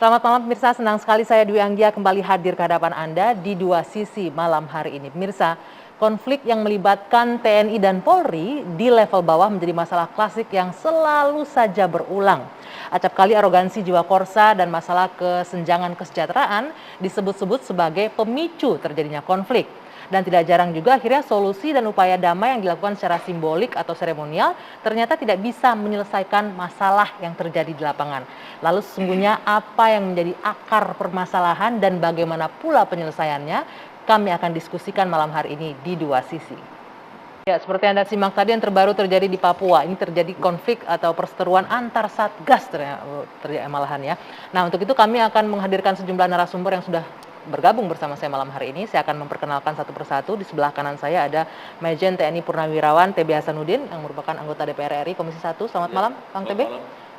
Selamat malam pemirsa, senang sekali saya Dwi Anggia kembali hadir ke hadapan Anda di Dua Sisi malam hari ini. Pemirsa, konflik yang melibatkan TNI dan Polri di level bawah menjadi masalah klasik yang selalu saja berulang. Acap kali arogansi jiwa korsa dan masalah kesenjangan kesejahteraan disebut-sebut sebagai pemicu terjadinya konflik. Dan tidak jarang juga akhirnya solusi dan upaya damai yang dilakukan secara simbolik atau seremonial ternyata tidak bisa menyelesaikan masalah yang terjadi di lapangan. Lalu sesungguhnya apa yang menjadi akar permasalahan dan bagaimana pula penyelesaiannya, kami akan diskusikan malam hari ini di Dua Sisi. Ya, seperti Anda simak tadi yang terbaru terjadi di Papua, ini terjadi konflik atau perseteruan antar satgas terjadi malahan ya. Nah, untuk itu kami akan menghadirkan sejumlah narasumber yang sudah bergabung bersama saya malam hari ini. Saya akan memperkenalkan satu persatu. Di sebelah kanan saya ada Majen TNI Purnawirawan TB Hasanuddin yang merupakan anggota DPR RI Komisi 1. Selamat malam, Kang TB.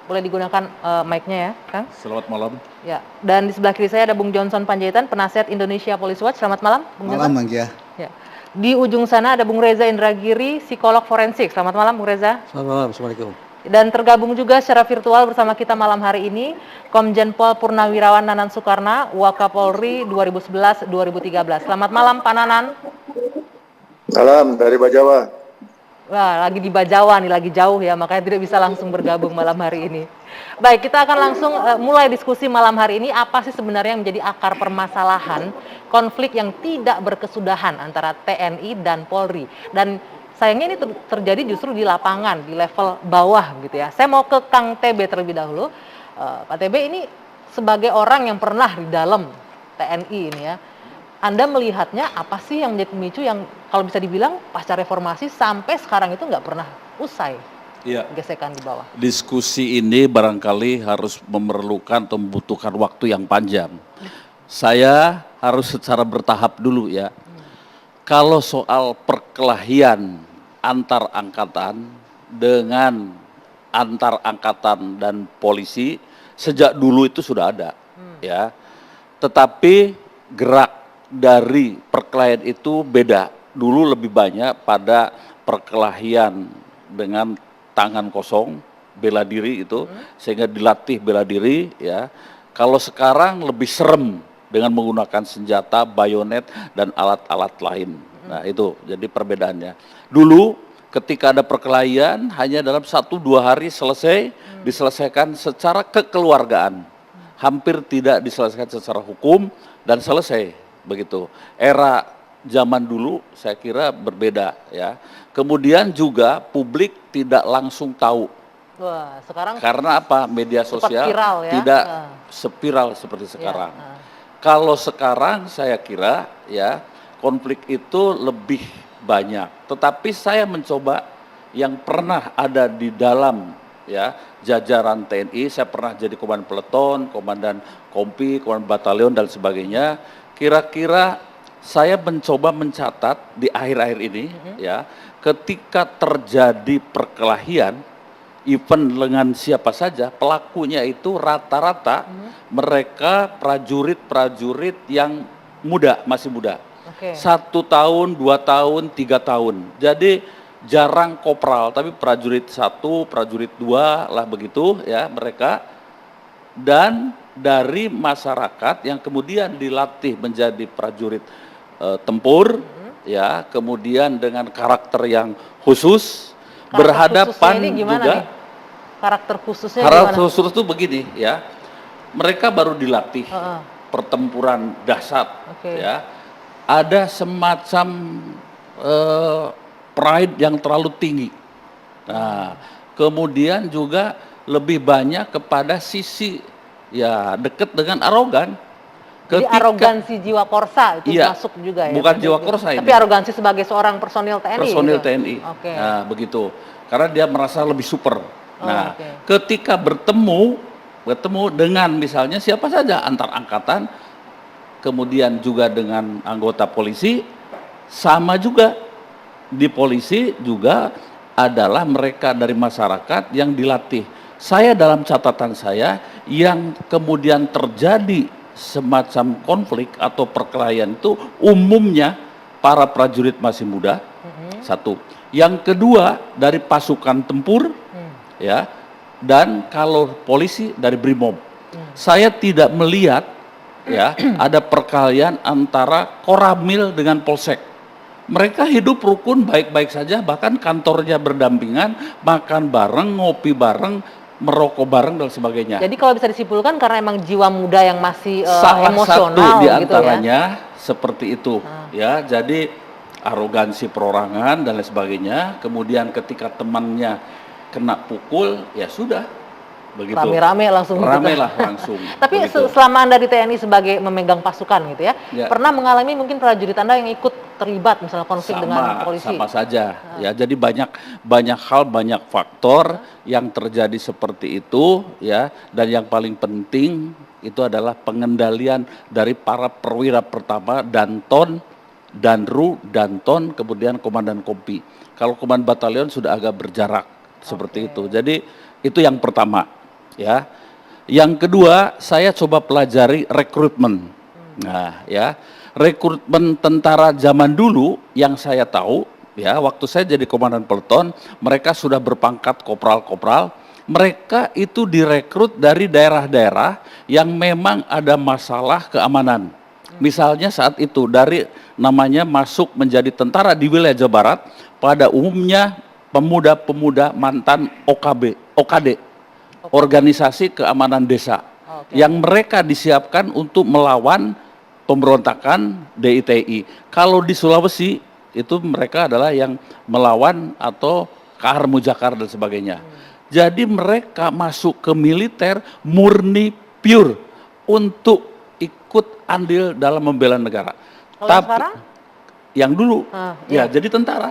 Boleh digunakan mic-nya ya, Kang? Selamat malam. Ya, dan di sebelah kiri saya ada Bung Johnson Panjaitan, penasihat Indonesia Police Watch. Selamat malam, Bung Johnson. Malam, Anggia. Ya. Di ujung sana ada Bung Reza Indragiri, psikolog forensik. Selamat malam, Bung Reza. Selamat malam, Assalamualaikum. Dan tergabung juga secara virtual bersama kita malam hari ini, Komjen Pol Purnawirawan Nanan Soekarna, Wakapolri 2011-2013. Selamat malam, Pak Nanan. Salam dari Bajawa. Wah, lagi di Bajawa nih, lagi jauh ya, makanya tidak bisa langsung bergabung malam hari ini. Baik, kita akan langsung mulai diskusi malam hari ini. Apa sih sebenarnya yang menjadi akar permasalahan konflik yang tidak berkesudahan antara TNI dan Polri? Dan sayangnya ini terjadi justru di lapangan, di level bawah gitu ya. Saya mau ke Kang TB terlebih dahulu. Pak TB ini sebagai orang yang pernah di dalam TNI ini ya, Anda melihatnya apa sih yang menjadi pemicu yang kalau bisa dibilang pasca reformasi sampai sekarang itu nggak pernah usai gesekan di bawah? Diskusi ini barangkali harus memerlukan atau membutuhkan waktu yang panjang. Saya harus secara bertahap dulu ya. Kalau soal perkelahian antar angkatan dengan antar angkatan dan polisi sejak dulu itu sudah ada ya. Tetapi gerak dari perkelahian itu beda. Dulu lebih banyak pada perkelahian dengan tangan kosong, bela diri itu sehingga dilatih bela diri ya. Kalau sekarang lebih serem dengan menggunakan senjata, bayonet, dan alat-alat lain. Nah itu jadi perbedaannya. Dulu ketika ada perkelahian hanya dalam 1-2 hari selesai, diselesaikan secara kekeluargaan. Hampir tidak diselesaikan secara hukum dan selesai begitu. Era zaman dulu saya kira berbeda ya. Kemudian juga publik tidak langsung tahu. Wah, sekarang karena apa? Media sosial viral, ya? Tidak sepiral seperti sekarang. Kalau sekarang saya kira ya konflik itu lebih banyak. Tetapi saya mencoba yang pernah ada di dalam ya jajaran TNI, saya pernah jadi komandan peleton, komandan kompi, komandan batalion dan sebagainya. Kira-kira saya mencoba mencatat di akhir-akhir ini ya, ketika terjadi perkelahian event dengan siapa saja, pelakunya itu rata-rata mereka prajurit-prajurit yang muda, masih muda. 1 tahun, 2 tahun, 3 tahun. Jadi jarang kopral, tapi prajurit 1, prajurit 2 lah begitu ya mereka. Dan dari masyarakat yang kemudian dilatih menjadi prajurit tempur ya, kemudian dengan karakter yang khusus. Berhadapan juga nih? Karakter khususnya karakter khusus itu begini ya, mereka baru dilatih pertempuran dahsyat ya, ada semacam pride yang terlalu tinggi. Nah kemudian juga lebih banyak kepada sisi ya dekat dengan arogan. Jadi arogansi jiwa korsa itu masuk juga ya? Bukan jiwa korsa ini. Tapi arogansi sebagai seorang personil TNI? Personil gitu? TNI, nah begitu. Karena dia merasa lebih super. Nah ketika bertemu dengan misalnya siapa saja antar angkatan, kemudian juga dengan anggota polisi, sama juga di polisi juga adalah mereka dari masyarakat yang dilatih. Saya dalam catatan saya yang kemudian terjadi semacam konflik atau perkelahian itu umumnya para prajurit masih muda. Satu. Yang kedua dari pasukan tempur ya, dan kalau polisi dari BRIMOB. Saya tidak melihat ya ada perkelahian antara Koramil dengan Polsek. Mereka hidup rukun baik-baik saja, bahkan kantornya berdampingan, makan bareng, ngopi bareng, merokok bareng dan sebagainya. Jadi kalau bisa disimpulkan karena emang jiwa muda yang masih Salah emosional satu di gitu ya. antaranya seperti itu ya. Jadi arogansi perorangan dan lain sebagainya. Kemudian ketika temannya kena pukul, ya sudah begitu. Rame-rame langsung. Rame gitu. lah langsung. Tapi begitu. selama Anda di TNI sebagai memegang pasukan gitu ya, Ya. pernah mengalami mungkin prajurit Anda yang ikut terlibat misalnya konflik dengan polisi? Sama saja ya. Jadi banyak hal, banyak faktor yang terjadi seperti itu ya. Dan yang paling penting itu adalah pengendalian dari para perwira pertama, Danton, Danru, Danton, kemudian komandan kompi. Kalau komandan batalion sudah agak berjarak seperti itu. Jadi itu yang pertama ya. Yang kedua, saya coba pelajari rekrutmen. Nah, ya, rekrutmen tentara zaman dulu yang saya tahu, ya, waktu saya jadi komandan peleton, mereka sudah berpangkat kopral-kopral. Mereka itu direkrut dari daerah-daerah yang memang ada masalah keamanan. Misalnya saat itu dari namanya masuk menjadi tentara di wilayah Jawa Barat, pada umumnya pemuda-pemuda mantan OKD, organisasi keamanan desa, yang mereka disiapkan untuk melawan pemberontakan DITI. Kalau di Sulawesi itu mereka adalah yang melawan atau Kahar Mujakar dan sebagainya. Jadi mereka masuk ke militer murni pure untuk ikut andil dalam membela negara. Kalau sekarang? Yang dulu ya jadi tentara.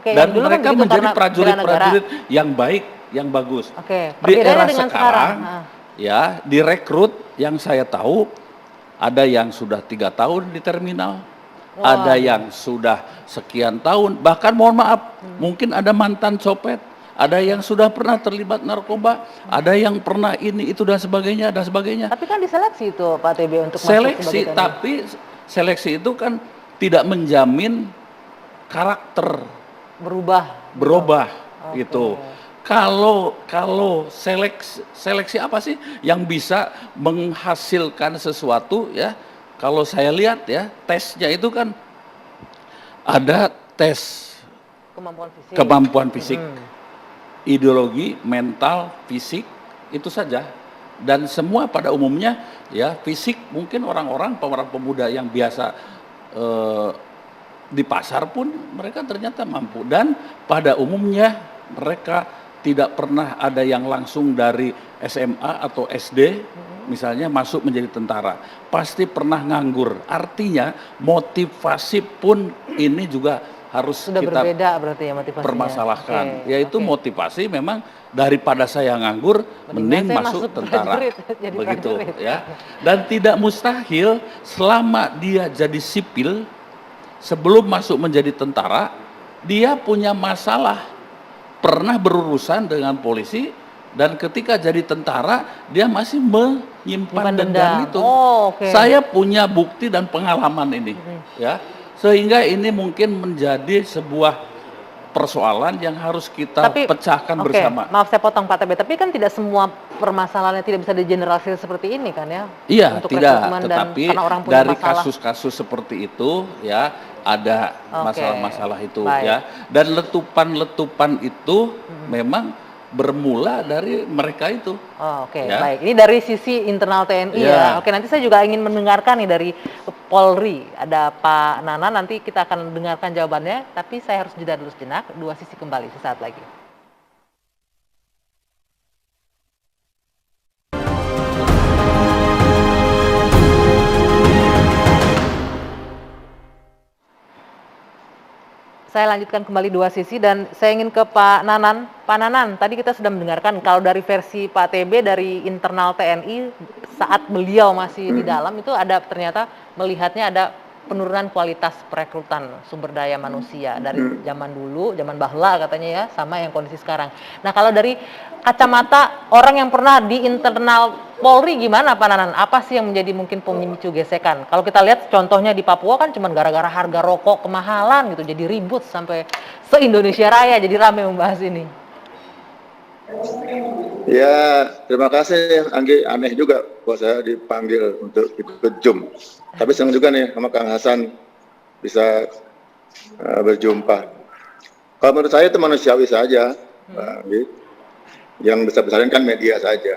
Dan mereka kan menjadi prajurit-prajurit yang baik, yang bagus. Di era sekarang ya direkrut yang saya tahu ada yang sudah 3 tahun di terminal, ada yang sudah sekian tahun, bahkan mohon maaf mungkin ada mantan copet, ada yang sudah pernah terlibat narkoba, ada yang pernah ini itu dan sebagainya dan sebagainya. Tapi kan diseleksi itu Pak TB untuk seleksi, tapi seleksi itu kan tidak menjamin karakter berubah gitu. Kalau seleksi apa sih yang bisa menghasilkan sesuatu ya? Kalau saya lihat ya, tesnya itu kan ada tes kemampuan fisik, ideologi, mental, fisik, itu saja. Dan semua pada umumnya ya fisik mungkin orang-orang pemuda yang biasa di pasar pun mereka ternyata mampu, dan pada umumnya mereka tidak pernah ada yang langsung dari SMA atau SD misalnya masuk menjadi tentara, pasti pernah nganggur. Artinya motivasi pun ini juga harus sudah kita berbeda berarti ya motivasinya. Permasalahkan, yaitu motivasi memang daripada saya nganggur mending masuk tentara begitu ya. Dan tidak mustahil selama dia jadi sipil sebelum masuk menjadi tentara dia punya masalah, pernah berurusan dengan polisi, dan ketika jadi tentara dia masih menyimpan dendam itu. Saya punya bukti dan pengalaman ini ya, sehingga ini mungkin menjadi sebuah persoalan yang harus kita pecahkan bersama. Maaf saya potong Pak TB, tapi kan tidak semua permasalahannya tidak bisa digeneralisir seperti ini kan ya? Iya, untuk tidak, tetapi dari kasus-kasus seperti itu ya ada masalah-masalah itu ya. Dan letupan-letupan itu memang bermula dari mereka itu. Baik. Ini dari sisi internal TNI ya. Nanti saya juga ingin mendengarkan nih dari Polri. Ada Pak Nana, nanti kita akan dengarkan jawabannya. Tapi saya harus jeda dulu sejenak. Dua sisi kembali sesaat lagi. Saya lanjutkan kembali dua sisi dan saya ingin ke Pak Nanan. Pak Nanan, tadi kita sudah mendengarkan kalau dari versi Pak TB dari internal TNI saat beliau masih di dalam itu ada ternyata melihatnya ada penurunan kualitas perekrutan sumber daya manusia dari zaman dulu, zaman bahla katanya ya, sama yang kondisi sekarang. Nah kalau dari kacamata orang yang pernah di internal Polri gimana Pak Nanan? Apa sih yang menjadi mungkin pemicu gesekan? Kalau kita lihat contohnya di Papua kan cuma gara-gara harga rokok kemahalan gitu, jadi ribut sampai se-Indonesia Raya, jadi ramai membahas ini. Ya, terima kasih Anggi. Aneh juga buat saya dipanggil untuk ikut Zoom. Tapi senang juga nih sama Kang Hasan bisa berjumpa. Kalau menurut saya itu manusiawi saja, Mbak Anggi. Yang besar-besarin kan media saja.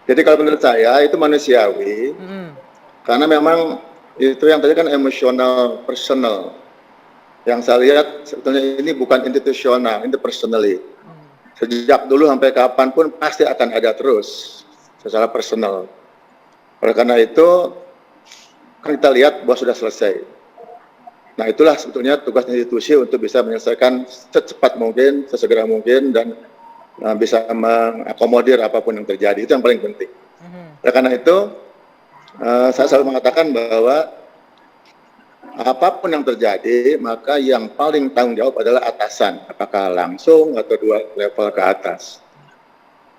Jadi kalau menurut saya itu manusiawi, karena memang itu yang tadi kan emosional, personal. Yang saya lihat sebetulnya ini bukan institusional, ini personally. Sejak dulu sampai kapanpun pasti akan ada terus secara personal. Oleh karena itu kan kita lihat bahwa sudah selesai. Nah itulah sebetulnya tugas institusi untuk bisa menyelesaikan secepat mungkin, sesegera mungkin dan bisa mengakomodir apapun yang terjadi. Itu yang paling penting. Oleh karena itu saya selalu mengatakan bahwa apapun yang terjadi, maka yang paling tanggung jawab adalah atasan, apakah langsung atau 2 level ke atas.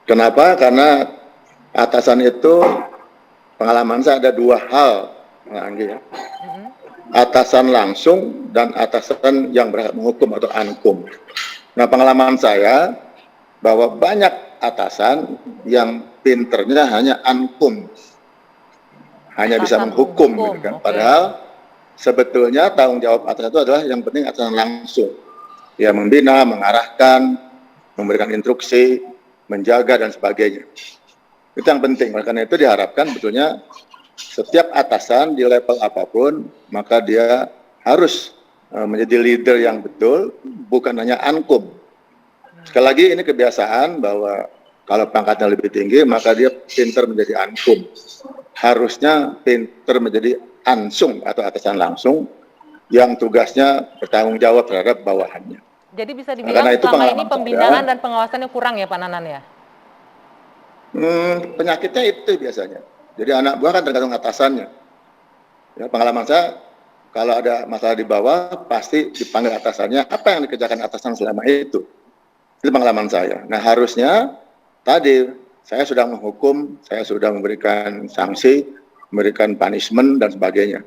Kenapa? Karena atasan itu pengalaman saya ada 2 hal, Anggi ya. Atasan langsung dan atasan yang berhak menghukum atau ankum. Nah, pengalaman saya bahwa banyak atasan yang pinternya hanya ankum, hanya bisa menghukum, gitu kan. Padahal sebetulnya tanggung jawab atasan itu adalah yang penting atasan langsung. Ya membina, mengarahkan, memberikan instruksi, menjaga dan sebagainya. Itu yang penting. Oleh karena itu diharapkan betulnya setiap atasan di level apapun maka dia harus menjadi leader yang betul, bukan hanya ankum. Sekali lagi ini kebiasaan bahwa kalau pangkatnya lebih tinggi maka dia pintar menjadi ankum. Harusnya pintar menjadi ansung atau atasan langsung yang tugasnya bertanggung jawab terhadap bawahannya. Jadi bisa dibilang selama ini pembinaan dan pengawasannya kurang ya Pak Nanan ya? Penyakitnya itu biasanya. Jadi anak buah kan tergantung atasannya. Ya, pengalaman saya kalau ada masalah di bawah pasti dipanggil atasannya. Apa yang dikerjakan atasan selama itu? Itu pengalaman saya. Nah harusnya tadi saya sudah menghukum, saya sudah memberikan sanksi, memberikan punishment dan sebagainya.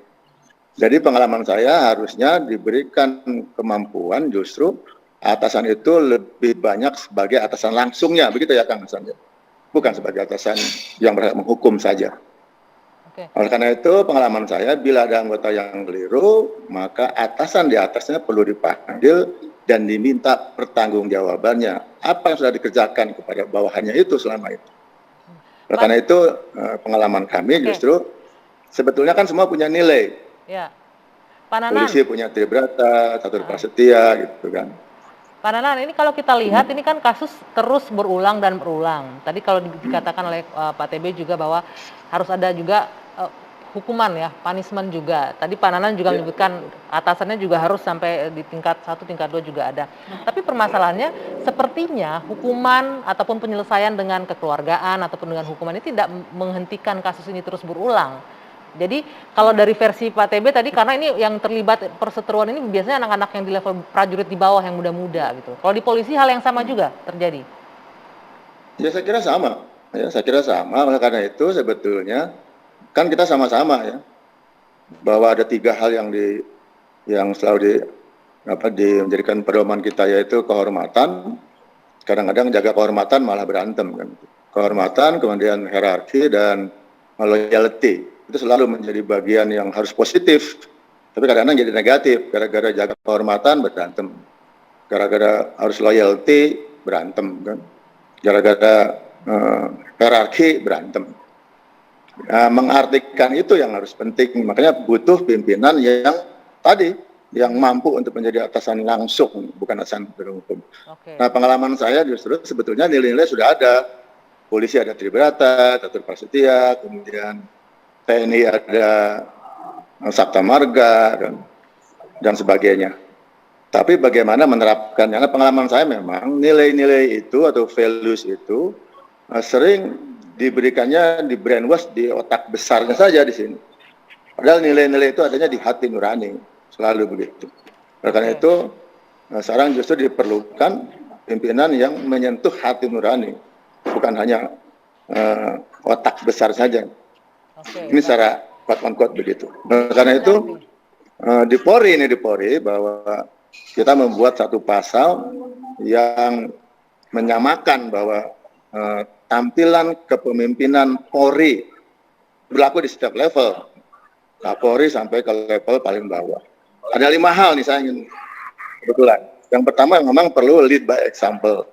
Jadi pengalaman saya harusnya diberikan kemampuan justru atasan itu lebih banyak sebagai atasan langsungnya, begitu ya Kang Hasan? Bukan sebagai atasan yang berhak menghukum saja. Oleh karena itu pengalaman saya bila ada anggota yang keliru maka atasan di atasnya perlu dipanggil dan diminta pertanggungjawabannya apa yang sudah dikerjakan kepada bawahannya itu selama itu. Oleh karena itu pengalaman kami justru sebetulnya kan semua punya nilai. Ya. Pak Nanan. Polisi punya Tribrata, Catur Prasetya gitu kan. Pak Nanan, ini kalau kita lihat ini kan kasus terus berulang dan berulang. Tadi kalau dikatakan oleh Pak TB juga bahwa harus ada juga hukuman ya, punishment juga. Tadi Pak Nanan juga menyebutkan atasannya juga harus sampai di tingkat 1, tingkat 2 juga ada. Tapi permasalahannya sepertinya hukuman ataupun penyelesaian dengan kekeluargaan ataupun dengan hukuman ini tidak menghentikan kasus ini terus berulang. Jadi kalau dari versi Pak TB tadi karena ini yang terlibat perseteruan ini biasanya anak-anak yang di level prajurit di bawah yang muda-muda gitu. Kalau di polisi hal yang sama juga terjadi? Ya saya kira sama. Ya saya kira sama. Karena itu sebetulnya kan kita sama-sama ya bahwa ada 3 hal yang selalu menjadikan pedoman kita yaitu kehormatan. Kadang-kadang jaga kehormatan malah berantem kan. Kehormatan, kemudian hierarki dan loyalty. Itu selalu menjadi bagian yang harus positif, tapi kadang-kadang jadi negatif, gara-gara jaga kehormatan berantem, gara-gara harus loyalty berantem, kan? Gara-gara hierarki berantem. Mengartikan itu yang harus penting, makanya butuh pimpinan yang tadi, yang mampu untuk menjadi atasan langsung, bukan atasan berhukum. Nah pengalaman saya justru sebetulnya nilai-nilai sudah ada, polisi ada Tribrata, Catur Prasetya, kemudian TNI ada Sabta Marga dan sebagainya. Tapi bagaimana menerapkannya? Karena pengalaman saya memang nilai-nilai itu atau values itu sering diberikannya di brainwash di otak besarnya saja di sini. Padahal nilai-nilai itu adanya di hati nurani, selalu begitu. Karena itu sekarang justru diperlukan pimpinan yang menyentuh hati nurani, bukan hanya otak besar saja. Ini secara quote-unquote begitu. Karena itu di Polri bahwa kita membuat satu pasal yang menyamakan bahwa tampilan kepemimpinan Polri berlaku di setiap level, Kapolri sampai ke level paling bawah. Ada 5 hal nih saya ingin kebetulan. Yang pertama memang perlu lead by example,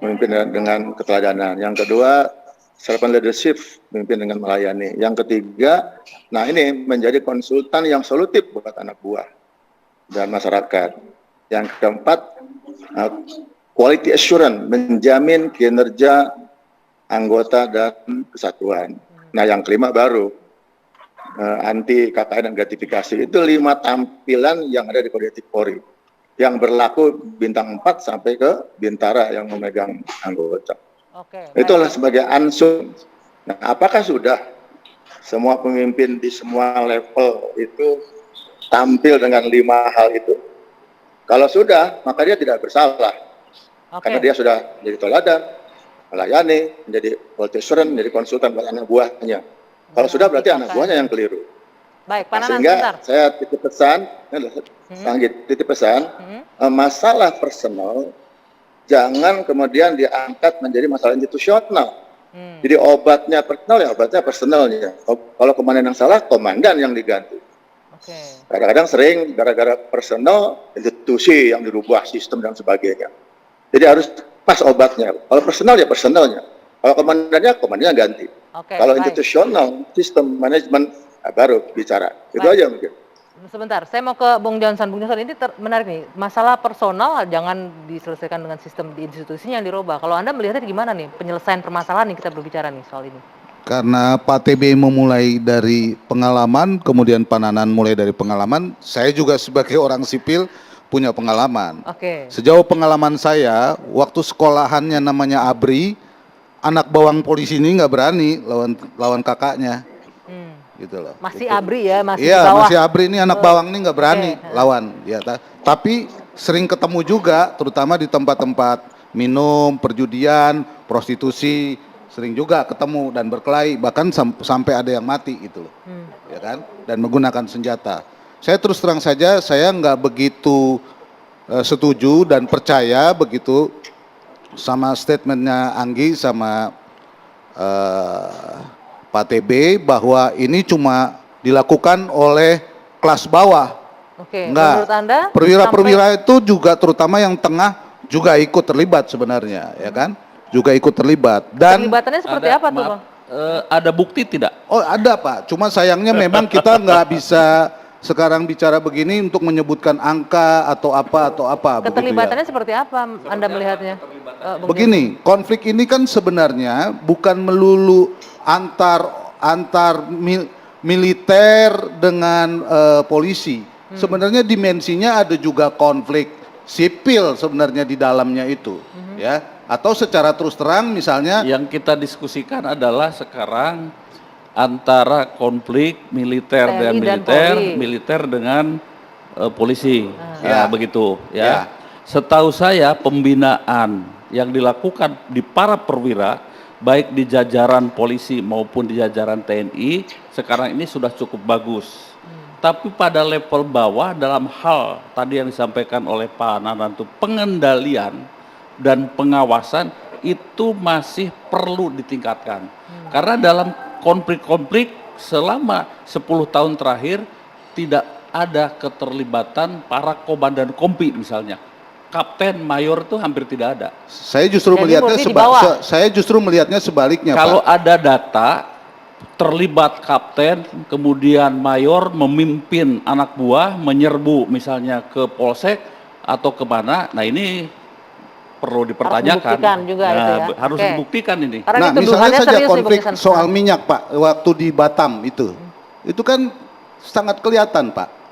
memimpin dengan keteladanan. Yang kedua, servant leadership, memimpin dengan melayani. Yang ketiga, nah ini menjadi konsultan yang solutif buat anak buah dan masyarakat. Yang keempat, quality assurance, menjamin kinerja anggota dan kesatuan. Nah yang kelima baru, anti KKN dan gratifikasi. Itu 5 tampilan yang ada di Kode Etik Polri yang berlaku bintang 4 sampai ke Bintara yang memegang anggota. Itulah sebagai ansur. Nah, apakah sudah semua pemimpin di semua level itu tampil dengan 5 hal itu? Kalau sudah, maka dia tidak bersalah. Karena dia sudah menjadi teladan, melayani, menjadi quality assurance, menjadi konsultan buat anak buahnya. Kalau sudah berarti anak buahnya yang keliru. Baik, Pak Nanan, sehingga sebentar. saya titip pesan, masalah personal jangan kemudian diangkat menjadi masalah institusional. Jadi obatnya personal ya obatnya personalnya. Kalau komandan yang salah, komandan yang diganti. Kadang-kadang sering gara-gara personal institusi yang dirubah sistem dan sebagainya. Jadi harus pas obatnya. Kalau personal ya personalnya. Kalau komandannya ganti. Kalau institusional, sistem manajemen baru bicara. Itu aja mungkin. Sebentar, saya mau ke Bung Johnson. Bung Johnson, ini menarik nih. Masalah personal jangan diselesaikan dengan sistem di institusinya yang dirubah. Kalau Anda melihatnya gimana nih penyelesaian permasalahan yang kita berbicara nih soal ini? Karena Pak TB memulai dari pengalaman, kemudian Pak Nanan mulai dari pengalaman, saya juga sebagai orang sipil punya pengalaman. Sejauh pengalaman saya, waktu sekolahannya namanya ABRI, anak bawang polisi ini nggak berani lawan kakaknya. Gitu loh. Masih ABRI ya, masih iya, di bawah. masih ABRI ini anak bawang ini nggak berani lawan. Ya, tapi sering ketemu juga, terutama di tempat-tempat minum, perjudian, prostitusi, sering juga ketemu dan berkelahi, bahkan sampai ada yang mati gitu loh. Ya kan? Dan menggunakan senjata. Saya terus terang saja, saya nggak begitu setuju dan percaya begitu sama statementnya Anggi sama Pak TB bahwa ini cuma dilakukan oleh kelas bawah. Enggak. Menurut Anda? Perwira-perwira itu juga terutama yang tengah juga ikut terlibat sebenarnya, ya kan? Juga ikut terlibat. Dan terlibatannya seperti apa tuh, Bang? Ada bukti tidak? Oh ada Pak, cuma sayangnya memang kita nggak bisa sekarang bicara begini untuk menyebutkan angka atau apa. Keterlibatannya seperti apa Anda melihatnya? Begini, konflik ini kan sebenarnya bukan melulu antar militer dengan polisi. Sebenarnya dimensinya ada juga konflik sipil sebenarnya di dalamnya itu, ya. Atau secara terus terang misalnya yang kita diskusikan adalah sekarang antara konflik militer dan militer dengan polisi, ya begitu, ya. Setahu saya pembinaan yang dilakukan di para perwira, baik di jajaran polisi maupun di jajaran TNI, sekarang ini sudah cukup bagus. Tapi pada level bawah dalam hal tadi yang disampaikan oleh Pak Nanan itu pengendalian dan pengawasan itu masih perlu ditingkatkan. Karena dalam konflik-konflik selama 10 tahun terakhir tidak ada keterlibatan para komandan kompi misalnya. Kapten, mayor itu hampir tidak ada. Saya justru melihatnya sebaliknya, kalau Pak. ada data terlibat kapten, kemudian mayor memimpin anak buah menyerbu misalnya ke polsek atau kemana, nah ini perlu dipertanyakan. Harus dibuktikan ini. Nah, misalnya saja konflik soal minyak, Pak, waktu di Batam itu kan sangat kelihatan, Pak.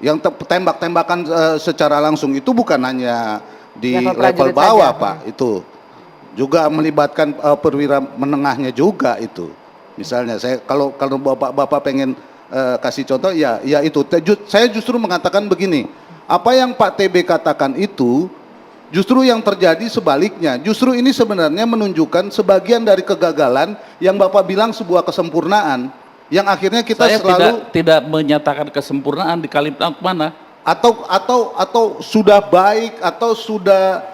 Yang tembak-tembakan secara langsung itu bukan hanya di level bawah, Pak, itu juga melibatkan perwira menengahnya juga itu. Misalnya kalau Bapak pengen kasih contoh, ya itu. Saya justru mengatakan begini, apa yang Pak TB katakan itu justru yang terjadi sebaliknya. Justru ini sebenarnya menunjukkan sebagian dari kegagalan yang Bapak bilang sebuah kesempurnaan. Yang akhirnya kita saya selalu tidak menyatakan kesempurnaan di kalimat mana. atau sudah baik atau sudah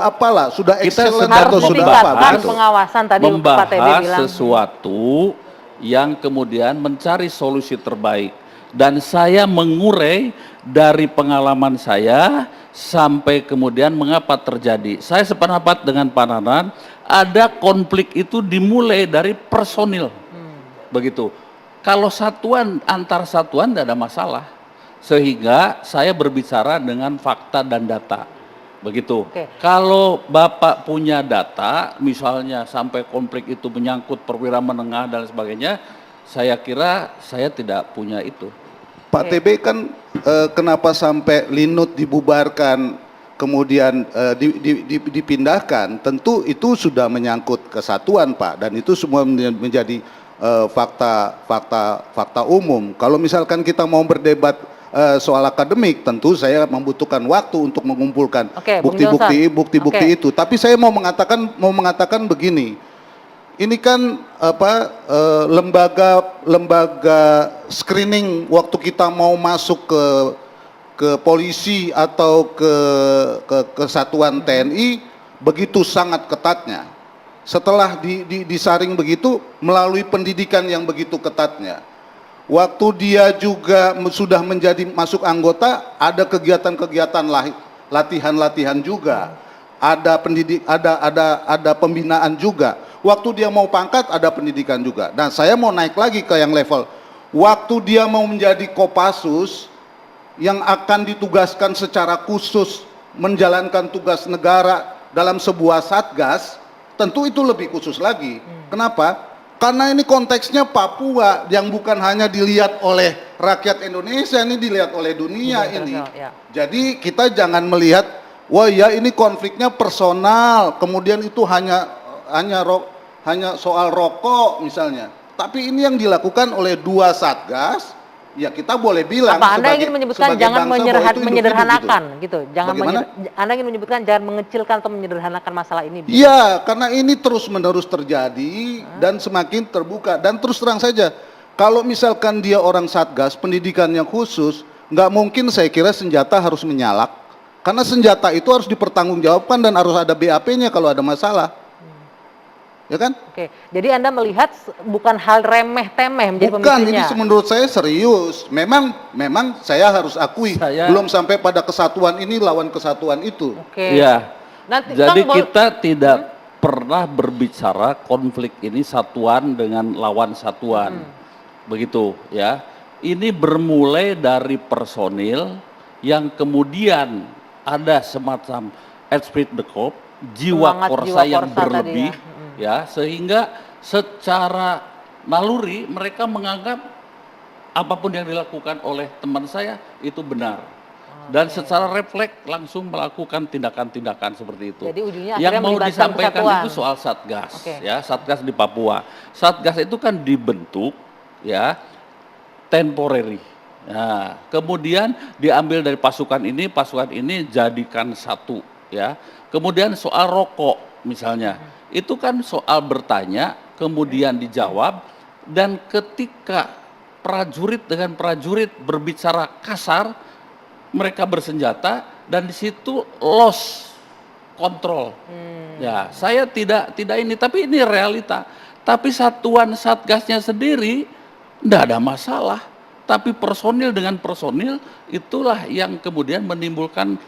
apalah, sudah Kita excellent sedang atau Harus sudah membahas apa ditingkatkan begitu. pengawasan tadi Pak TB membahas bilang. sesuatu yang kemudian mencari solusi terbaik. Dan saya mengurai dari pengalaman saya sampai kemudian mengapa terjadi. Saya sependapat dengan Pak Nanan, ada konflik itu dimulai dari personil. Begitu. Kalau satuan antar satuan tidak ada masalah. Sehingga saya berbicara dengan fakta dan data. Begitu. Oke. Kalau Bapak punya data, misalnya sampai konflik itu menyangkut perwira menengah dan sebagainya, saya kira saya tidak punya itu. Pak TB kan kenapa sampai Linut dibubarkan kemudian dipindahkan, tentu itu sudah menyangkut kesatuan Pak, dan itu semua menjadi fakta umum. Kalau misalkan kita mau berdebat soal akademik, tentu saya membutuhkan waktu untuk mengumpulkan Oke, Bung Johnson. bukti-bukti Oke. itu. Tapi saya mau mengatakan begini. Ini kan lembaga screening waktu kita mau masuk ke polisi atau ke kesatuan TNI begitu sangat ketatnya. Setelah disaring begitu melalui pendidikan yang begitu ketatnya. Waktu dia juga sudah menjadi masuk anggota, ada kegiatan-kegiatan latihan-latihan juga. Ada ada pembinaan juga. Waktu dia mau pangkat ada pendidikan juga. Dan saya mau naik lagi ke yang level. Waktu dia mau menjadi Kopassus yang akan ditugaskan secara khusus menjalankan tugas negara dalam sebuah satgas, tentu itu lebih khusus lagi. Kenapa? Karena ini konteksnya Papua yang bukan hanya dilihat oleh rakyat Indonesia, ini dilihat oleh dunia ini. Ya. Jadi kita jangan melihat, wah ya ini konfliknya personal, kemudian itu hanya soal rokok misalnya. Tapi ini yang dilakukan oleh dua satgas, ya kita boleh bilang. Apa Anda ingin menyebutkan jangan menyederhanakan gitu? Anda ingin menyebutkan jangan mengecilkan atau menyederhanakan masalah ini? Iya, karena ini terus-menerus terjadi dan semakin terbuka. Dan terus terang saja, kalau misalkan dia orang satgas, pendidikan yang khusus, nggak mungkin saya kira senjata harus menyalak. Karena senjata itu harus dipertanggungjawabkan dan harus ada BAP-nya kalau ada masalah. Ya kan? Oke, jadi Anda melihat bukan hal remeh-temeh menjadi Bukan, pemicunya. ini menurut saya serius. Memang saya harus akui, belum sampai pada kesatuan ini lawan kesatuan itu. Oke. Ya. Nanti, Jadi Kang, kita tidak pernah berbicara konflik ini satuan dengan lawan satuan. Begitu ya. Ini bermulai dari personil yang kemudian ada semacam esprit de corps, jiwa Semangat korsa yang tadi berlebih ya, sehingga secara naluri mereka menganggap apapun yang dilakukan oleh teman saya itu benar. Dan secara refleks langsung melakukan tindakan-tindakan seperti itu. Jadi ujungnya yang akhirnya mau melibatkan disampaikan persatuan. itu soal Satgas, Oke. ya, Satgas di Papua. Satgas itu kan dibentuk ya temporary. Nah, kemudian diambil dari pasukan ini jadikan satu ya. Kemudian soal rokok misalnya, itu kan soal bertanya, kemudian dijawab, dan ketika prajurit dengan prajurit berbicara kasar, mereka bersenjata dan di situ loss control. Ya, saya tidak ini, tapi ini realita. Tapi satuan satgasnya sendiri tidak ada masalah. Tapi personil dengan personil itulah yang kemudian menimbulkan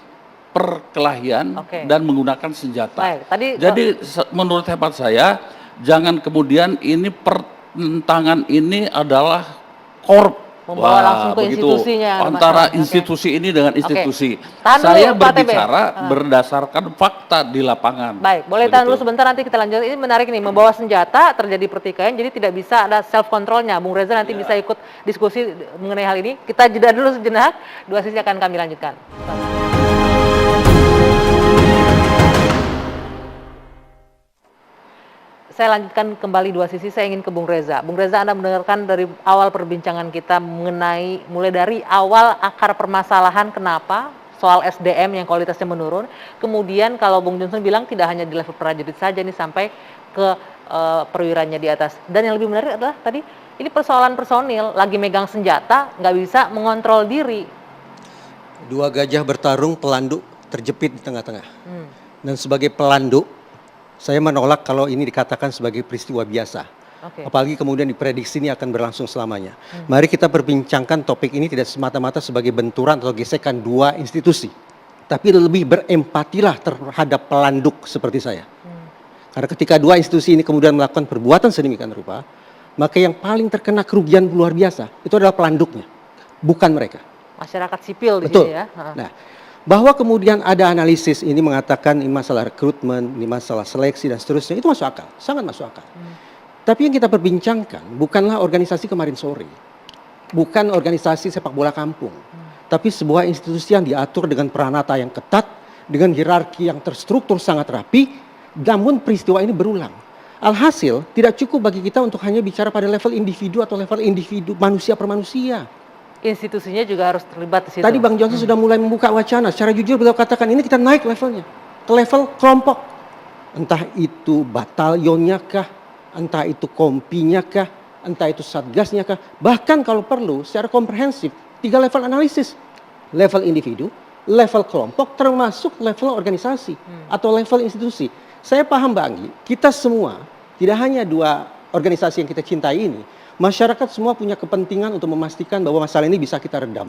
perkelahian dan menggunakan senjata. Baik, jadi menurut hemat saya, jangan kemudian ini pertentangan ini adalah membawa langsung ke institusinya antara institusi ini dengan institusi. Saya Saya berbicara berdasarkan fakta di lapangan. Baik, boleh tahan dulu sebentar, nanti kita lanjut. Ini menarik nih, membawa senjata terjadi pertikaian, jadi tidak bisa ada self controlnya. Bung Reza nanti bisa ikut diskusi mengenai hal ini. Kita jeda dulu sejenak, dua sisi akan kami lanjutkan. Saya lanjutkan kembali dua sisi, saya ingin ke Bung Reza. Bung Reza, Anda mendengarkan dari awal perbincangan kita mengenai, mulai dari awal akar permasalahan kenapa soal SDM yang kualitasnya menurun. Kemudian kalau Bung Johnson bilang tidak hanya di level prajurit saja, ini sampai ke perwiranya di atas. Dan yang lebih menarik adalah tadi, ini persoalan personil, lagi megang senjata, nggak bisa mengontrol diri. Dua gajah bertarung, pelanduk terjepit di tengah-tengah. Dan sebagai pelanduk, saya menolak kalau ini dikatakan sebagai peristiwa biasa. Apalagi kemudian diprediksi ini akan berlangsung selamanya. Mari kita perbincangkan topik ini tidak semata-mata sebagai benturan atau gesekan dua institusi. Tapi lebih berempatilah terhadap pelanduk seperti saya. Karena ketika dua institusi ini kemudian melakukan perbuatan sedemikian rupa, maka yang paling terkena kerugian luar biasa itu adalah pelanduknya, bukan mereka. Masyarakat sipil di Betul. sini ya. Nah, bahwa kemudian ada analisis ini mengatakan ini masalah rekrutmen, ini masalah seleksi dan seterusnya, itu masuk akal, sangat masuk akal. Tapi yang kita perbincangkan bukanlah organisasi kemarin sore, bukan organisasi sepak bola kampung, tapi sebuah institusi yang diatur dengan peranata yang ketat, dengan hierarki yang terstruktur sangat rapi, namun peristiwa ini berulang. Alhasil tidak cukup bagi kita untuk hanya bicara pada level individu atau level individu manusia per manusia. Institusinya juga harus terlibat di situ. Tadi Bang Johnson sudah mulai membuka wacana. Secara jujur beliau katakan ini kita naik levelnya ke level kelompok. Entah itu batalionnya kah, entah itu kompinya kah, entah itu satgasnya kah. Bahkan kalau perlu secara komprehensif 3 level analisis. Level individu, level kelompok, termasuk level organisasi atau level institusi. Saya paham Mbak Anggi, kita semua, tidak hanya 2 organisasi yang kita cintai ini, masyarakat semua punya kepentingan untuk memastikan bahwa masalah ini bisa kita redam.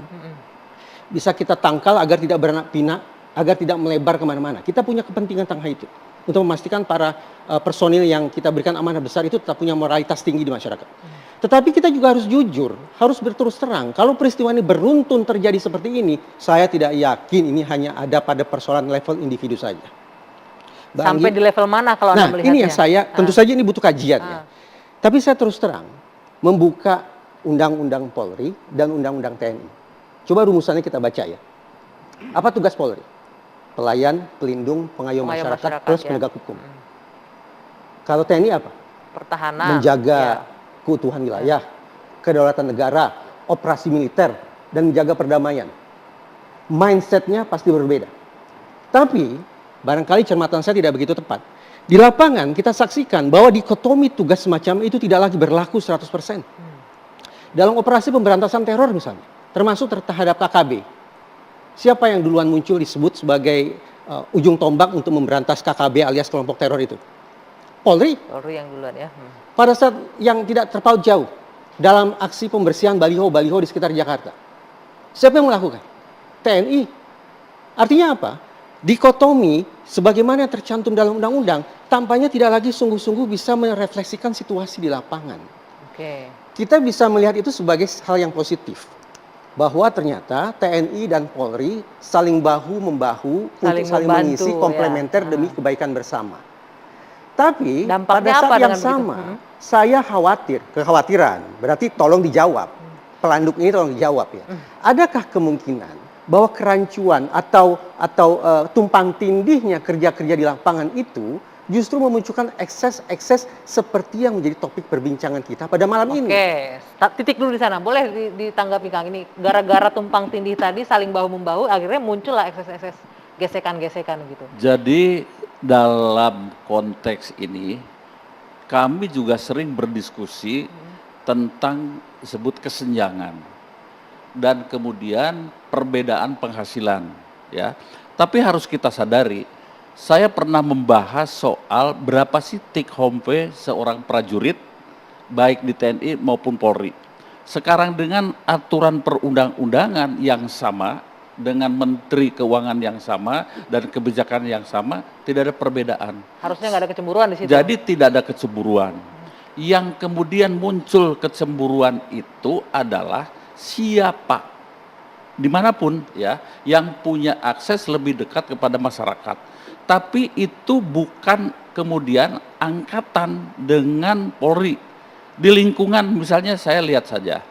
Bisa kita tangkal agar tidak beranak pinak, agar tidak melebar kemana-mana. Kita punya kepentingan tentang itu. Untuk memastikan para personil yang kita berikan amanah besar itu tetap punya moralitas tinggi di masyarakat. Tetapi kita juga harus jujur, harus berterus terang. Kalau peristiwa ini beruntun terjadi seperti ini, saya tidak yakin ini hanya ada pada persoalan level individu saja. Sampai di level mana kalau Anda melihatnya? Nah ini yang saya, tentu saja ini butuh kajian ya. Tapi saya terus terang, membuka Undang-Undang Polri dan Undang-Undang TNI. Coba rumusannya kita baca ya. Apa tugas Polri? Pelayan, pelindung, pengayom masyarakat, plus penegak hukum. Kalau TNI apa? Pertahanan. Menjaga keutuhan wilayah, kedaulatan negara, operasi militer, dan menjaga perdamaian. Mindsetnya pasti berbeda. Tapi barangkali cermatan saya tidak begitu tepat. Di lapangan kita saksikan bahwa dikotomi tugas semacam itu tidak lagi berlaku 100%. Dalam operasi pemberantasan teror misalnya, termasuk terhadap KKB. Siapa yang duluan muncul disebut sebagai ujung tombak untuk memberantas KKB alias kelompok teror itu? Polri. Polri yang duluan ya. Pada saat yang tidak terpaut jauh dalam aksi pembersihan baliho-baliho di sekitar Jakarta. Siapa yang melakukan? TNI. Artinya apa? Dikotomi sebagaimana yang tercantum dalam undang-undang tampaknya tidak lagi sungguh-sungguh bisa merefleksikan situasi di lapangan. Kita bisa melihat itu sebagai hal yang positif. Bahwa ternyata TNI dan Polri saling bahu-membahu untuk saling mengisi komplementer demi kebaikan bersama. Tapi pada saat yang sama saya kekhawatiran, berarti tolong dijawab. Pelanduk ini tolong dijawab ya. Adakah kemungkinan bahwa kerancuan atau tumpang tindihnya kerja-kerja di lapangan itu justru memunculkan ekses-ekses seperti yang menjadi topik perbincangan kita pada malam ini. Titik dulu di sana. Boleh ditanggapi Kang ini. Gara-gara tumpang tindih tadi saling bahu-membahu akhirnya muncullah ekses-ekses gesekan-gesekan gitu. Jadi dalam konteks ini kami juga sering berdiskusi tentang disebut kesenjangan dan kemudian perbedaan penghasilan ya. Tapi harus kita sadari, saya pernah membahas soal berapa sih take home pay seorang prajurit baik di TNI maupun Polri. Sekarang dengan aturan perundang-undangan yang sama, dengan menteri keuangan yang sama dan kebijakan yang sama, tidak ada perbedaan. Harusnya nggak ada kecemburuan di situ. Jadi tidak ada kecemburuan. Yang kemudian muncul kecemburuan itu adalah siapa dimanapun ya yang punya akses lebih dekat kepada masyarakat. Tapi itu bukan kemudian angkatan dengan Polri. Di lingkungan misalnya saya lihat saja,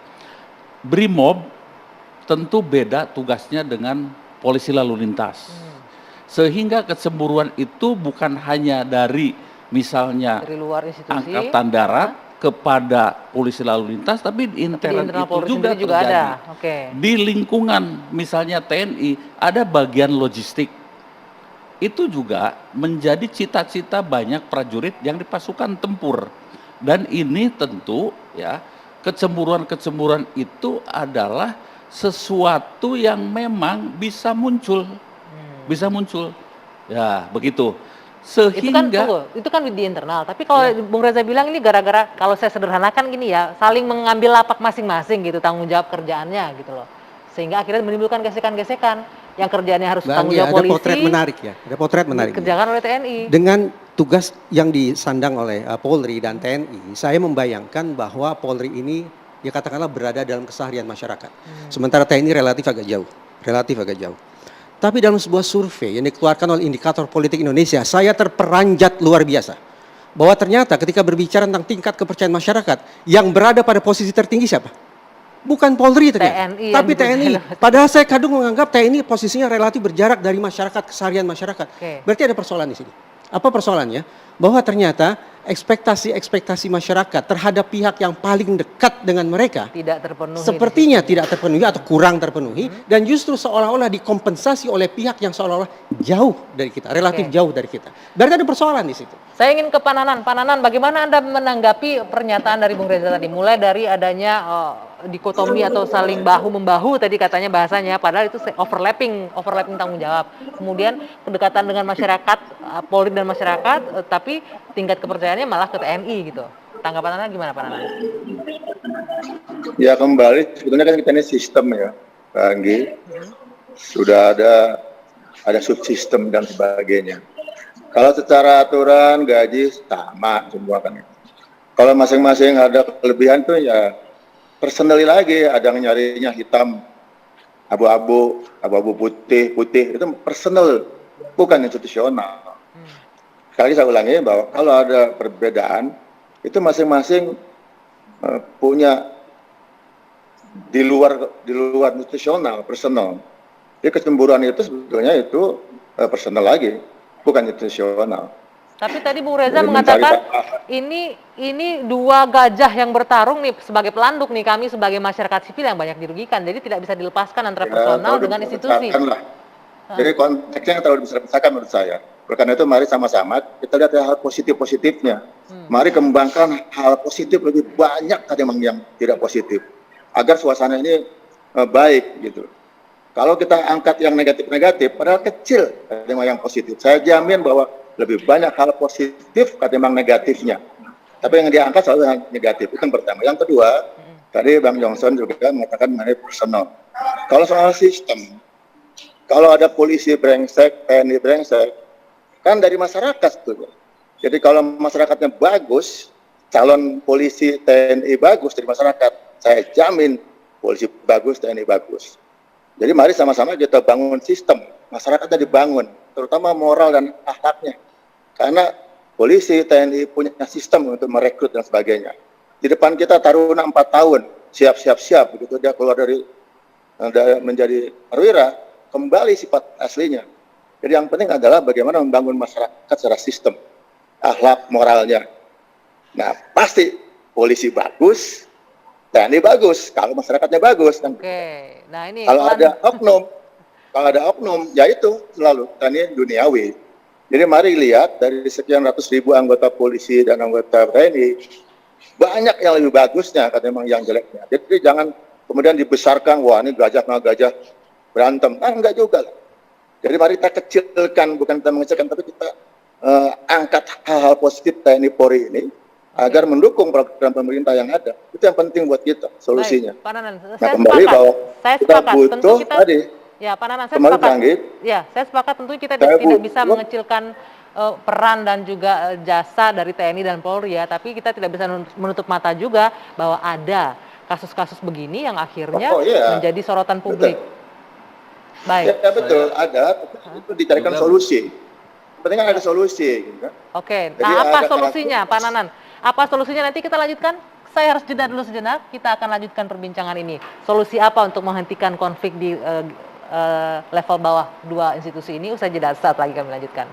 Brimob tentu beda tugasnya dengan polisi lalu lintas. Sehingga kecemburuan itu bukan hanya dari misalnya dari luar institusi, angkatan darat kepada polisi lalu lintas, tapi di internal itu juga terjadi. Ada. Di lingkungan misalnya TNI ada bagian logistik. Itu juga menjadi cita-cita banyak prajurit yang di pasukan tempur. Dan ini tentu ya kecemburuan-kecemburuan itu adalah sesuatu yang memang bisa muncul. Bisa muncul. Ya, begitu. Sehingga Itu kan di internal. Tapi kalau Bung Reza bilang ini gara-gara, kalau saya sederhanakan gini ya, saling mengambil lapak masing-masing gitu, tanggung jawab kerjaannya gitu loh. Sehingga akhirnya menimbulkan gesekan-gesekan yang kerjaannya harus Bang tanggung Anggi, jawab ada polisi. potret menarik ya. Ada potret menarik. Dikerjakan oleh TNI. Dengan tugas yang disandang oleh Polri dan TNI, saya membayangkan bahwa Polri ini ya katakanlah berada dalam keseharian masyarakat. Sementara TNI relatif agak jauh. Tapi dalam sebuah survei yang dikeluarkan oleh Indikator Politik Indonesia, saya terperanjat luar biasa. Bahwa ternyata ketika berbicara tentang tingkat kepercayaan masyarakat, yang berada pada posisi tertinggi siapa? Bukan Polri ternyata, TNI tapi yang TNI. Padahal saya kadang menganggap TNI posisinya relatif berjarak dari masyarakat, keseharian masyarakat. Oke. Berarti ada persoalan di sini. Apa persoalannya? Bahwa ternyata ekspektasi masyarakat terhadap pihak yang paling dekat dengan mereka Tidak terpenuhi. sepertinya tidak terpenuhi atau kurang terpenuhi, dan justru seolah-olah dikompensasi oleh pihak yang seolah-olah jauh dari kita, relatif Oke. jauh dari kita. Berarti ada persoalan di situ. Saya ingin ke Pak Nanan. Pak Nanan, bagaimana Anda menanggapi pernyataan dari Bung Reza tadi? Mulai dari adanya dikotomi atau saling bahu-membahu tadi katanya bahasanya, padahal itu overlapping tanggung jawab. Kemudian kedekatan dengan masyarakat, Polri dan masyarakat, tapi tingkat kepercayaannya malah ke TNI gitu. Tanggapan Anda gimana Pak Nanan? Ya kembali, sebetulnya kan kita ini sistem ya, Pak Anggi. Sudah ada subsistem dan sebagainya. Kalau secara aturan gaji sama semua kan. Kalau masing-masing ada kelebihan tuh ya personal lagi, ada yang nyarinya hitam, abu-abu putih, itu personal, bukan institusional. Sekali saya ulangi bahwa kalau ada perbedaan, itu masing-masing punya di luar institusional, personal. Jadi kecemburuan itu sebetulnya itu personal lagi, bukan institusional. Tapi tadi Bung Reza Jadi mengatakan mencari ini dua gajah yang bertarung nih sebagai pelanduk nih, kami sebagai masyarakat sipil yang banyak dirugikan. Jadi tidak bisa dilepaskan antara personal dengan institusi. Jadi konteksnya yang terlalu besar-besarkan menurut saya. Oleh karena itu mari sama-sama kita lihat hal positif-positifnya. Mari kembangkan hal positif lebih banyak ketimbang yang tidak positif. Agar suasana ini baik gitu. Kalau kita angkat yang negatif-negatif, padahal kecil ketimbang yang positif. Saya jamin bahwa lebih banyak hal positif ketimbang negatifnya. Tapi yang diangkat selalu yang negatif. Itu yang pertama. Yang kedua, tadi Bang Johnson juga mengatakan mengenai personal. Kalau soal sistem, kalau ada polisi brengsek, TNI brengsek, kan dari masyarakat tuh. Jadi kalau masyarakatnya bagus, calon polisi TNI bagus dari masyarakat, saya jamin polisi bagus, TNI bagus. Jadi mari sama-sama kita bangun sistem, masyarakatnya dibangun, terutama moral dan akhlaknya. Karena polisi, TNI punya sistem untuk merekrut dan sebagainya. Di depan kita taruna 4 tahun, siap, begitu dia keluar dari menjadi perwira, kembali sifat aslinya. Jadi yang penting adalah bagaimana membangun masyarakat secara sistem, akhlak, moralnya. Nah, pasti polisi bagus, TNI bagus, kalau masyarakatnya bagus. Kan. Oke, nah ini kalau ada oknum, ya itu selalu TNI duniawi. Jadi mari lihat dari sekian ratus ribu anggota polisi dan anggota TNI, banyak yang lebih bagusnya ketimbang yang jeleknya. Jadi jangan kemudian dibesarkan, wah ini gajah berantem. Enggak juga. Jadi mari kita kecilkan, bukan kita mengecilkan, tapi kita angkat hal-hal positif TNI Polri ini agar mendukung program pemerintah yang ada. Itu yang penting buat kita, solusinya. Baik, Pak Nanan, Nah, kembali bahwa kita butuh tadi. Ya, Pak Nanan, saya sepakat tentu kita tidak bisa mengecilkan peran dan juga jasa dari TNI dan Polri ya, tapi kita tidak bisa menutup mata juga bahwa ada kasus-kasus begini yang akhirnya menjadi sorotan publik. Betul. Baik. Ya betul, ada, itu dicarikan solusi. Penting kan ada solusi. Gitu kan? Oke, Jadi nah apa solusinya Pak Nanan? Apa solusinya nanti kita lanjutkan? Saya harus jeda dulu sejenak, kita akan lanjutkan perbincangan ini. Solusi apa untuk menghentikan konflik di level bawah dua institusi ini? Usai jeda, saat lagi kami lanjutkan.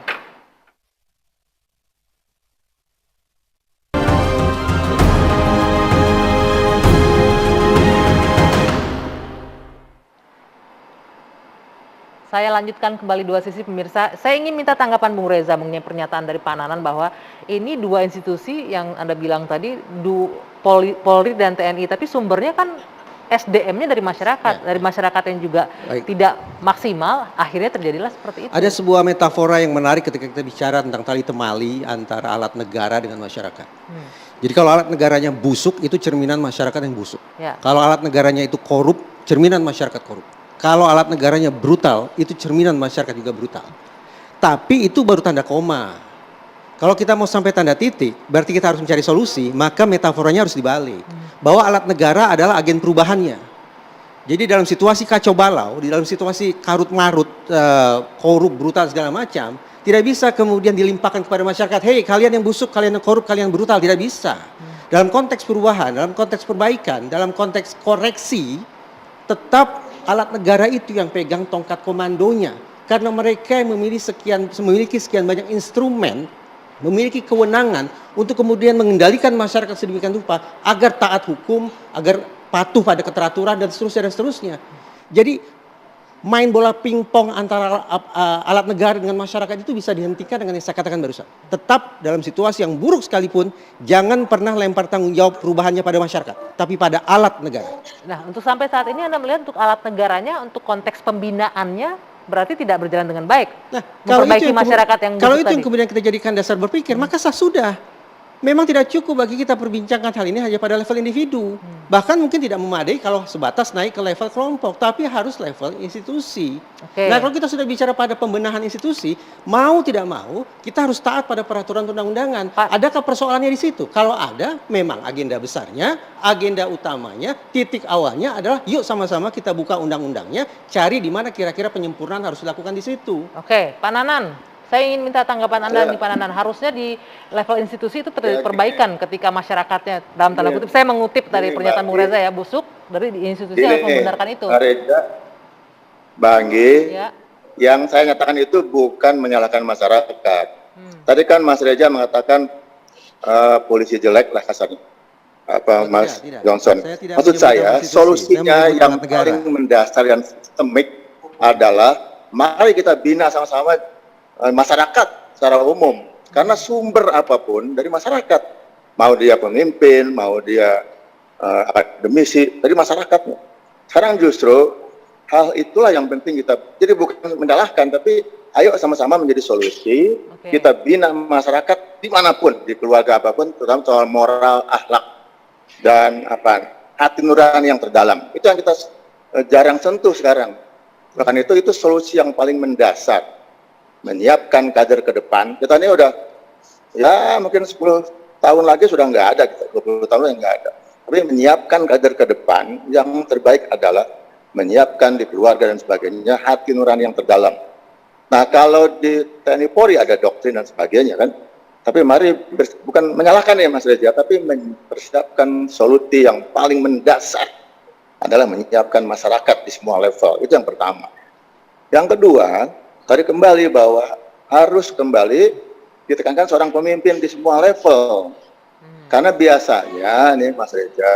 Saya lanjutkan kembali dua sisi pemirsa. Saya ingin minta tanggapan Bung Reza mengenai pernyataan dari Pak Nanan bahwa ini dua institusi yang Anda bilang tadi, Polri dan TNI, tapi sumbernya kan SDM-nya dari masyarakat, dari masyarakat yang juga Baik. tidak maksimal, akhirnya terjadilah seperti itu. Ada sebuah metafora yang menarik ketika kita bicara tentang tali temali antara alat negara dengan masyarakat. Jadi kalau alat negaranya busuk, itu cerminan masyarakat yang busuk. Ya. Kalau alat negaranya itu korup, cerminan masyarakat korup. Kalau alat negaranya brutal, itu cerminan masyarakat juga brutal. Tapi itu baru tanda koma. Kalau kita mau sampai tanda titik, berarti kita harus mencari solusi, maka metaforanya harus dibalik. Bahwa alat negara adalah agen perubahannya. Jadi dalam situasi kacau balau, di dalam situasi karut-marut, korup, brutal segala macam, tidak bisa kemudian dilimpahkan kepada masyarakat, hei kalian yang busuk, kalian yang korup, kalian yang brutal, tidak bisa. Dalam konteks perubahan, dalam konteks perbaikan, dalam konteks koreksi, tetap alat negara itu yang pegang tongkat komandonya. Karena mereka yang memiliki sekian banyak instrumen, memiliki kewenangan untuk kemudian mengendalikan masyarakat sedemikian rupa agar taat hukum, agar patuh pada keteraturan dan seterusnya dan seterusnya. Jadi main bola pingpong antara alat negara dengan masyarakat itu bisa dihentikan dengan yang saya katakan barusan. Tetap dalam situasi yang buruk sekalipun, jangan pernah lempar tanggung jawab perubahannya pada masyarakat, tapi pada alat negara. Nah, untuk sampai saat ini Anda melihat untuk alat negaranya, untuk konteks pembinaannya berarti tidak berjalan dengan baik. Nah, memperbaiki masyarakat yang kalau busuk itu yang tadi. kemudian kita jadikan dasar berpikir, maka sudah. Memang tidak cukup bagi kita perbincangkan hal ini hanya pada level individu. Bahkan mungkin tidak memadai kalau sebatas naik ke level kelompok, tapi harus level institusi. Oke. Nah, kalau kita sudah bicara pada pembenahan institusi, mau tidak mau kita harus taat pada peraturan undang-undangan. Adakah persoalannya di situ? Kalau ada, memang agenda besarnya, agenda utamanya, titik awalnya adalah yuk sama-sama kita buka undang-undangnya, cari di mana kira-kira penyempurnaan harus dilakukan di situ. Oke, Pak Nanan. Saya ingin minta tanggapan Anda nih Pak Nanan. Harusnya di level institusi itu terjadi perbaikan ketika masyarakatnya dalam tanda kutip. Saya mengutip dari pernyataan Bung Reza ya, busuk dari institusi harus membenarkan itu. Reza, Bang Anggi, Ya. yang saya nyatakan itu bukan menyalahkan masyarakat. Tadi kan Mas Reza mengatakan polisi jelek lah kasarnya. Apa Mas tidak. Johnson? Saya tidak Maksud menyebut saya institusi. solusinya Saya menyebut yang alat negara. paling mendasar dan sistemik adalah mari kita bina sama-sama masyarakat secara umum. Karena sumber apapun dari masyarakat. Mau dia pemimpin, mau dia akademisi, dari masyarakatnya. Sekarang justru hal itulah yang penting kita. Jadi bukan menyalahkan, tapi ayo sama-sama menjadi solusi. Oke. Kita bina masyarakat dimanapun, di keluarga apapun, terutama soal moral, akhlak, dan hati nurani yang terdalam. Itu yang kita jarang sentuh sekarang. Bahkan itu solusi yang paling mendasar. Menyiapkan kader ke depan. Kita ini udah ya mungkin 10 tahun lagi sudah nggak ada, 20 tahun lagi nggak ada. Tapi menyiapkan kader ke depan yang terbaik adalah menyiapkan di keluarga dan sebagainya hati nurani yang terdalam. Nah kalau di TNI Polri ada doktrin dan sebagainya kan. Tapi mari bukan menyalahkan ya Mas Reza, tapi mempersiapkan solusi yang paling mendasar adalah menyiapkan masyarakat di semua level. Itu yang pertama. Yang kedua, tadi kembali bahwa harus kembali ditekankan seorang pemimpin di semua level. Karena biasanya nih Mas Reza,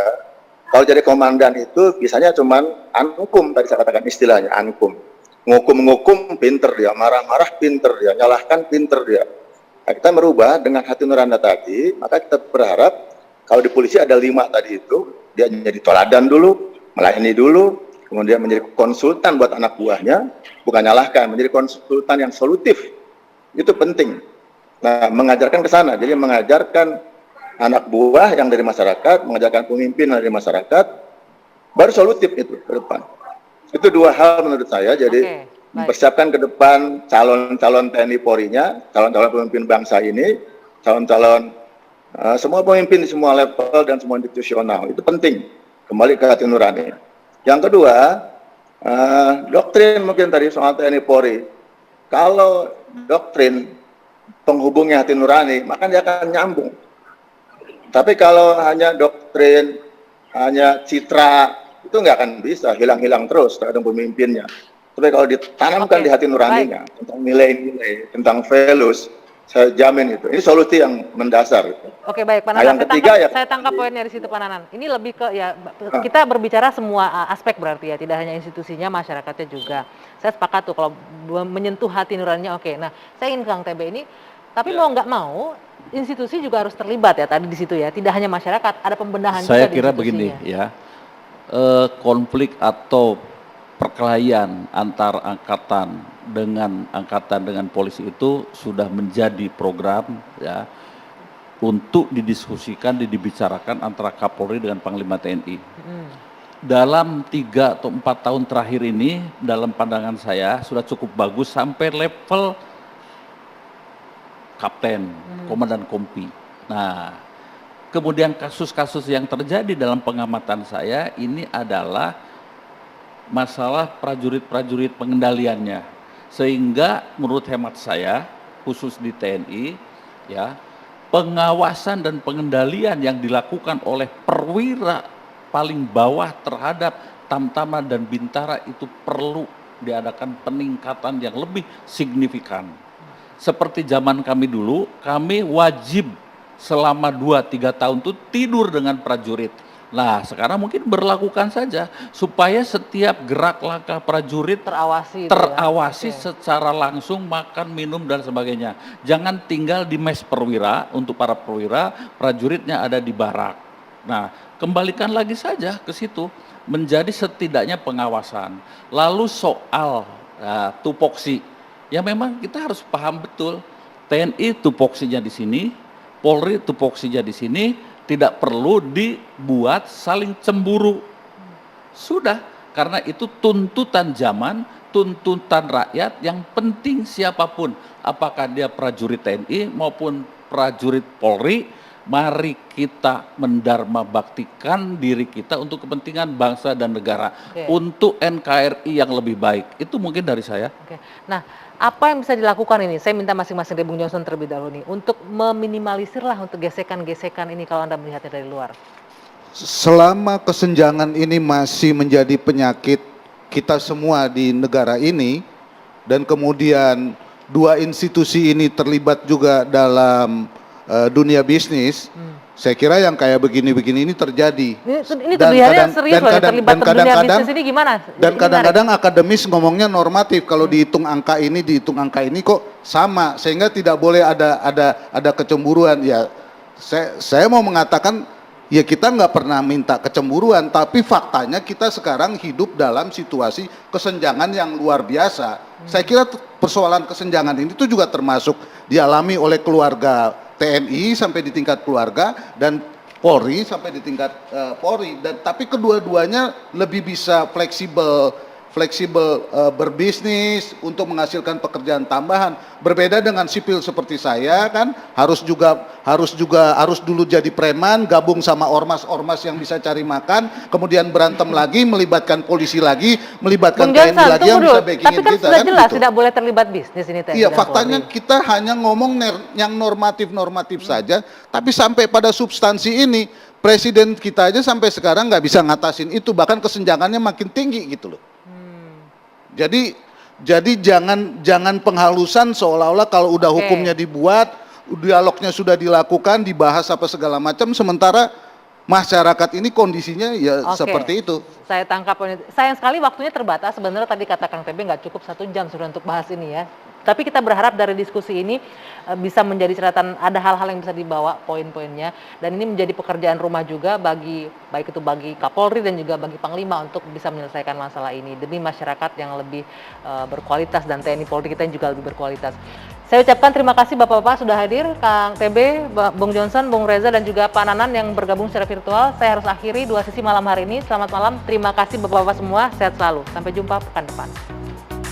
kalau jadi komandan itu biasanya cuman ankum, tadi saya katakan istilahnya ankum. Ngukum-ngukum pinter dia, marah-marah pinter dia, nyalahkan pinter dia. Nah, kita merubah dengan hati nurani tadi, maka kita berharap kalau di polisi ada 5 tadi itu, dia menjadi teladan dulu, melayani dulu, kemudian menjadi konsultan buat anak buahnya, bukan nyalahkan, menjadi konsultan yang solutif. Itu penting. Nah, mengajarkan ke sana. Jadi mengajarkan anak buah yang dari masyarakat, mengajarkan pemimpin yang dari masyarakat, baru solutif itu ke depan. Itu 2 hal menurut saya. Jadi mempersiapkan ke depan calon-calon TNI Polri-nya, calon-calon pemimpin bangsa ini, calon-calon semua pemimpin di semua level dan semua institusional. Itu penting. Kembali ke hati nurani. Yang kedua, doktrin mungkin tadi soal TNI Polri. Kalau doktrin penghubungnya hati nurani, maka dia akan nyambung. Tapi kalau hanya doktrin, hanya citra, itu nggak akan bisa, hilang-hilang terus terhadap pemimpinnya. Tapi kalau ditanamkan di hati nuraninya, tentang nilai-nilai, tentang values, saya jamin itu. Ini solusi yang mendasar. Oke, baik Pak Nah, Nanan. yang ketiga Saya tangkap poinnya di situ Pak Nanan. Ini lebih ke kita berbicara semua aspek berarti ya, tidak hanya institusinya, masyarakatnya juga. Saya sepakat tuh kalau menyentuh hati nuraninya oke. Nah, saya ingin Kang TB ini, tapi mau nggak mau institusi juga harus terlibat ya tadi di situ ya. Tidak hanya masyarakat, ada pembenahan Saya juga di kira institusinya. begini ya. konflik atau perkelahian antar angkatan dengan polisi itu sudah menjadi program ya untuk didiskusikan, dibicarakan antara Kapolri dengan Panglima TNI. Dalam 3 atau 4 tahun terakhir ini, dalam pandangan saya sudah cukup bagus sampai level kapten, komandan kompi. Nah, kemudian kasus-kasus yang terjadi dalam pengamatan saya ini adalah masalah prajurit-prajurit pengendaliannya. Sehingga menurut hemat saya, khusus di TNI, ya, pengawasan dan pengendalian yang dilakukan oleh perwira paling bawah terhadap Tamtama dan Bintara itu perlu diadakan peningkatan yang lebih signifikan. Seperti zaman kami dulu, kami wajib selama 2-3 tahun itu tidur dengan prajurit. Nah, sekarang mungkin berlakukan saja supaya setiap gerak langkah prajurit terawasi secara langsung, makan, minum dan sebagainya. Jangan tinggal di mes perwira untuk para perwira, prajuritnya ada di barak. Nah, kembalikan lagi saja ke situ, menjadi setidaknya pengawasan. Lalu soal tupoksi, ya memang kita harus paham betul, TNI tupoksinya di sini, Polri tupoksinya di sini, tidak perlu dibuat saling cemburu. Sudah, karena itu tuntutan zaman, tuntutan rakyat, yang penting siapapun, apakah dia prajurit TNI maupun prajurit Polri, mari kita mendharma baktikan diri kita untuk kepentingan bangsa dan negara, untuk NKRI yang lebih baik. Itu mungkin dari saya. Nah, apa yang bisa dilakukan ini? Saya minta masing-masing dari Bung Johnson terlebih dahulu nih, untuk meminimalisir lah untuk gesekan-gesekan ini kalau Anda melihatnya dari luar. Selama kesenjangan ini masih menjadi penyakit kita semua di negara ini, dan kemudian dua institusi ini terlibat juga dalam dunia bisnis, saya kira yang kayak begini-begini ini terjadi. Ini terlihatnya serius loh, terlibat dunia bisnis ini gimana? Dan kadang-kadang akademis ngomongnya normatif, kalau dihitung angka ini kok sama, sehingga tidak boleh ada kecemburuan. Ya, saya mau mengatakan, ya kita nggak pernah minta kecemburuan, tapi faktanya kita sekarang hidup dalam situasi kesenjangan yang luar biasa. Saya kira persoalan kesenjangan ini itu juga termasuk dialami oleh keluarga TNI sampai di tingkat keluarga, dan Polri sampai di tingkat Polri, dan tapi kedua-duanya lebih bisa fleksibel berbisnis untuk menghasilkan pekerjaan tambahan. Berbeda dengan sipil seperti saya, kan harus dulu jadi preman, gabung sama ormas-ormas yang bisa cari makan, kemudian berantem lagi, melibatkan polisi lagi, melibatkan TNI lagi yang bisa backingin tapi kan kita, sudah kan jelas gitu. Tidak boleh terlibat bisnis ini TNI. Iya, faktanya kita hanya ngomong yang normatif saja, tapi sampai pada substansi ini presiden kita aja sampai sekarang nggak bisa ngatasin itu, bahkan kesenjangannya makin tinggi gitu loh. Jadi jangan penghalusan seolah-olah kalau udah hukumnya dibuat, dialognya sudah dilakukan, dibahas apa segala macam, sementara masyarakat ini kondisinya ya seperti itu. Saya tangkap, sayang sekali waktunya terbatas. Sebenarnya tadi kata Kang TB nggak cukup 1 jam sudah untuk bahas ini ya. Tapi kita berharap dari diskusi ini bisa menjadi catatan, ada hal-hal yang bisa dibawa poin-poinnya, dan ini menjadi pekerjaan rumah juga baik itu bagi Kapolri dan juga bagi Panglima untuk bisa menyelesaikan masalah ini demi masyarakat yang lebih berkualitas, dan TNI Polri kita yang juga lebih berkualitas. Saya ucapkan terima kasih Bapak-Bapak sudah hadir, Kang TB, Bung Johnson, Bung Reza, dan juga Pak Nanan yang bergabung secara virtual. Saya harus akhiri 2 sesi malam hari ini. Selamat malam, terima kasih Bapak-Bapak semua, sehat selalu. Sampai jumpa pekan depan.